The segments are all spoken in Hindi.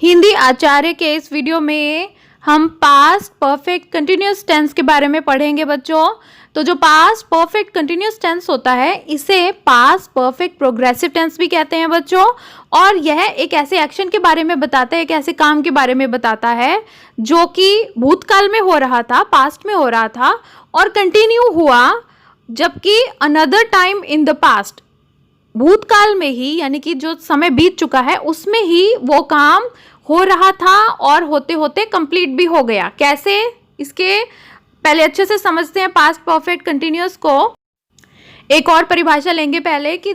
हिंदी आचार्य के इस वीडियो में हम पास्ट परफेक्ट कंटिन्यूअस टेंस के बारे में पढ़ेंगे बच्चों। तो जो पास्ट परफेक्ट कंटिन्यूअस टेंस होता है इसे पास्ट परफेक्ट प्रोग्रेसिव टेंस भी कहते हैं बच्चों। और यह एक ऐसे एक्शन के बारे में बताता है, एक ऐसे काम के बारे में बताता है जो कि भूतकाल में हो रहा था, पास्ट में हो रहा था और कंटिन्यू हुआ, जबकि another time in the past, भूतकाल में ही यानी कि जो समय बीत चुका है उसमें ही वो काम हो रहा था और होते होते कंप्लीट भी हो गया। कैसे, इसके पहले अच्छे से समझते हैं पास्ट परफेक्ट कंटिन्यूअस को। एक और परिभाषा लेंगे पहले कि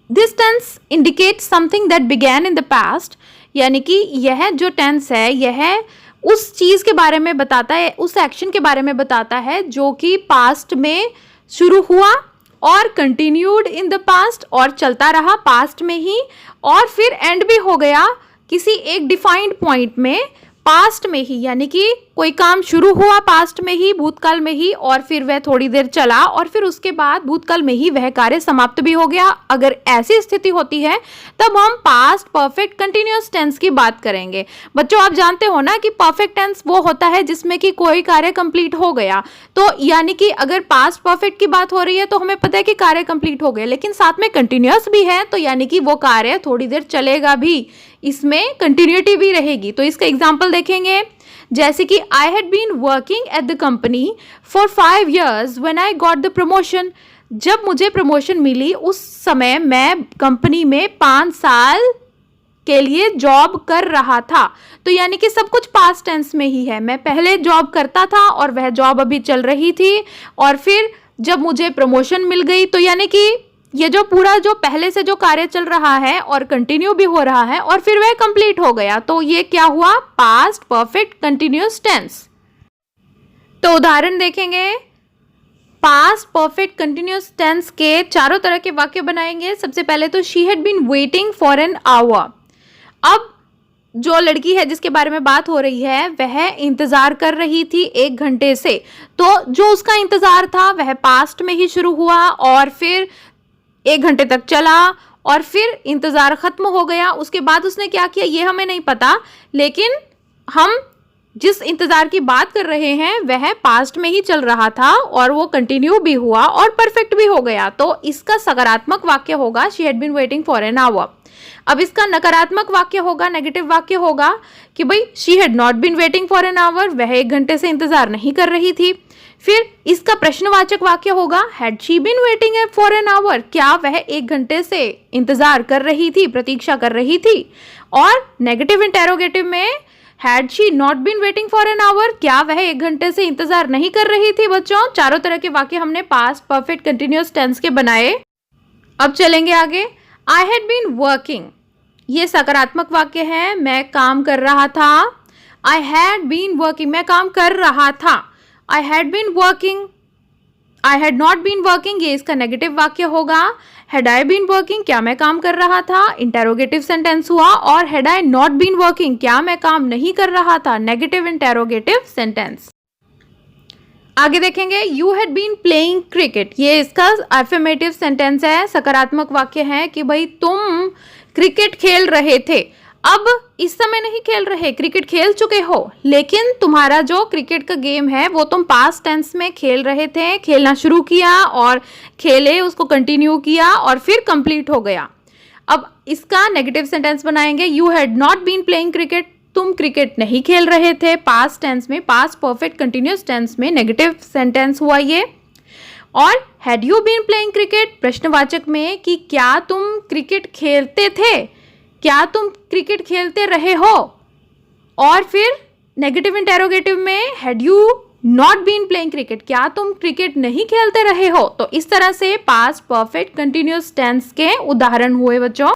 this tense indicates something that began in the past, यानी कि यह जो टेंस है यह उस चीज़ के बारे में बताता है, उस एक्शन के बारे में बताता है जो कि पास्ट में शुरू हुआ और कंटिन्यूड इन द पास्ट और चलता रहा पास्ट में ही और फिर एंड भी हो गया किसी एक डिफाइंड पॉइंट में पास्ट में ही, यानी कि कोई काम शुरू हुआ पास्ट में ही, भूतकाल में ही और फिर वह थोड़ी देर चला और फिर उसके बाद भूतकाल में ही वह कार्य समाप्त भी हो गया। अगर ऐसी स्थिति होती है तब हम पास्ट परफेक्ट कंटिन्यूअस टेंस की बात करेंगे। बच्चों आप जानते हो ना कि परफेक्ट टेंस वो होता है जिसमें कि कोई कार्य कंप्लीट हो गया, तो यानी कि अगर पास्ट परफेक्ट की बात हो रही है तो हमें पता है कि कार्य कंप्लीट हो गया, लेकिन साथ में कंटिन्यूअस भी है तो यानी कि वो कार्य थोड़ी देर चलेगा भी, इसमें कंटिन्यूटी भी रहेगी। तो इसका एग्जाम्पल देखेंगे, जैसे कि I had been working at the company for 5 years when I got the promotion. जब मुझे प्रमोशन मिली उस समय मैं कंपनी में 5 साल के लिए जॉब कर रहा था। तो यानी कि सब कुछ पास्ट टेंस में ही है, मैं पहले जॉब करता था और वह जॉब अभी चल रही थी और फिर जब मुझे प्रमोशन मिल गई, तो यानी कि ये जो पूरा जो पहले से जो कार्य चल रहा है और कंटिन्यू भी हो रहा है और फिर वह कंप्लीट हो गया, तो ये क्या हुआ, पास्ट परफेक्ट कंटिन्यूअस टेंस। तो उदाहरण देखेंगे, पास्ट परफेक्ट कंटिन्यूअस टेंस के चारों तरह के वाक्य बनाएंगे। सबसे पहले तो she had been waiting for an hour. अब जो लड़की है जिसके बारे में बात हो रही है वह इंतजार कर रही थी 1 घंटे से, तो जो उसका इंतजार था वह पास्ट में ही शुरू हुआ और फिर 1 घंटे तक चला और फिर इंतज़ार ख़त्म हो गया। उसके बाद उसने क्या किया ये हमें नहीं पता, लेकिन हम जिस इंतज़ार की बात कर रहे हैं वह पास्ट में ही चल रहा था और वो कंटिन्यू भी हुआ और परफेक्ट भी हो गया। तो इसका सकारात्मक वाक्य होगा she had been waiting for an hour. अब इसका नकारात्मक वाक्य होगा, नेगेटिव वाक्य होगा कि भाई she had not been waiting for an hour, वह 1 घंटे से इंतज़ार नहीं कर रही थी। फिर इसका प्रश्नवाचक वाक्य होगा had she been waiting for an hour, क्या वह 1 घंटे से इंतजार कर रही थी, प्रतीक्षा कर रही थी। और नेगेटिव इंटेरोगेटिव में had she not been waiting for an hour, क्या वह 1 घंटे से इंतजार नहीं कर रही थी। बच्चों चारों तरह के वाक्य हमने पास्ट परफेक्ट कंटिन्यूअस टेंस के बनाए। अब चलेंगे आगे, आई हैड बीन वर्किंग, ये सकारात्मक वाक्य है, मैं काम कर रहा था। आई हैड बीन वर्किंग, मैं काम कर रहा था। I had been working, I had not been working, ये इसका नेगेटिव वाक्य होगा। Had I been working, क्या मैं काम कर रहा था, इंटेरोगेटिव सेंटेंस हुआ। और had I not been working, क्या मैं काम नहीं कर रहा था, नेगेटिव इंटेरोगेटिव सेंटेंस। आगे देखेंगे, you had been playing cricket, ये इसका अफर्मेटिव सेंटेंस है, सकारात्मक वाक्य है कि भाई तुम क्रिकेट खेल रहे थे। अब इस समय नहीं खेल रहे, क्रिकेट खेल चुके हो, लेकिन तुम्हारा जो क्रिकेट का गेम है वो तुम पास्ट टेंस में खेल रहे थे, खेलना शुरू किया और खेले, उसको कंटिन्यू किया और फिर कंप्लीट हो गया। अब इसका नेगेटिव सेंटेंस बनाएंगे, you had not been playing cricket, तुम क्रिकेट नहीं खेल रहे थे पास्ट टेंस में, पास्ट परफेक्ट कंटिन्यूअस टेंस में नेगेटिव सेंटेंस हुआ ये। और had you been playing cricket, प्रश्नवाचक में कि क्या तुम क्रिकेट खेलते थे, क्या तुम क्रिकेट खेलते रहे हो। और फिर नेगेटिव इंटेरोगेटिव में had you not been playing cricket, क्या तुम क्रिकेट नहीं खेलते रहे हो। तो इस तरह से पास्ट परफेक्ट कंटिन्यूअस टेंस के उदाहरण हुए बच्चों।